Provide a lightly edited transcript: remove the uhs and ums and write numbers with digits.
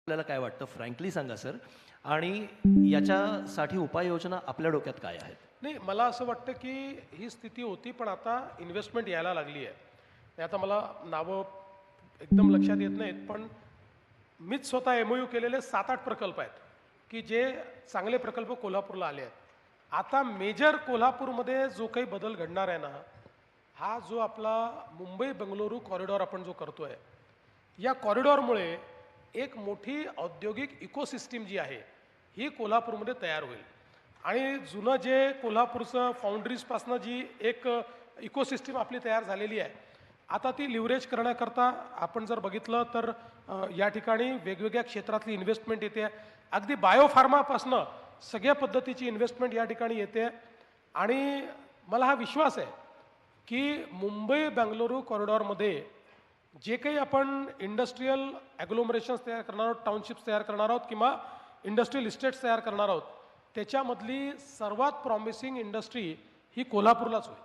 आपल्याला काय वाटतं फ्रँकली सांगा सर आणि याच्यासाठी उपाययोजना आपल्या डोक्यात काय आहेत? नाही, मला असं वाटतं की ही स्थिती होती, पण आता इन्व्हेस्टमेंट यायला लागली आहे. आणि आता मला नावं एकदम लक्षात येत नाहीत, पण मीच स्वतः एमओयू केलेले 7-8 प्रकल्प आहेत, की जे चांगले प्रकल्प कोल्हापूरला आले आहेत. आता मेजर कोल्हापूरमध्ये जो काही बदल घडणार आहे ना, हा जो आपला मुंबई-बंगळुरू कॉरिडॉर आपण जो करतोय, या कॉरिडॉरमुळे एक मोठी औद्योगिक इकोसिस्टीम जी आहे, ही कोल्हापूरमध्ये तयार होईल. आणि जुनं जे कोल्हापूरचं फाउंड्रीजपासनं जी एक इकोसिस्टीम आपली तयार झालेली आहे, आता ती लिव्हरेज करण्याकरता आपण जर बघितलं तर या ठिकाणी वेगवेगळ्या क्षेत्रातली इन्व्हेस्टमेंट येते. अगदी बायोफार्मापासनं सगळ्या पद्धतीची इन्व्हेस्टमेंट या ठिकाणी येते. आणि मला हा विश्वास आहे की मुंबई-बंगळुरू कॉरिडॉरमध्ये जे काही आपण इंडस्ट्रियल ॲग्लोमरेशन्स तयार करणार आहोत, टाउनशिप्स तयार करणार आहोत किंवा इंडस्ट्रियल इस्टेट्स तयार करणार आहोत, त्याच्यामधली सर्वात प्रॉमिसिंग इंडस्ट्री ही कोल्हापूरलाच होईल.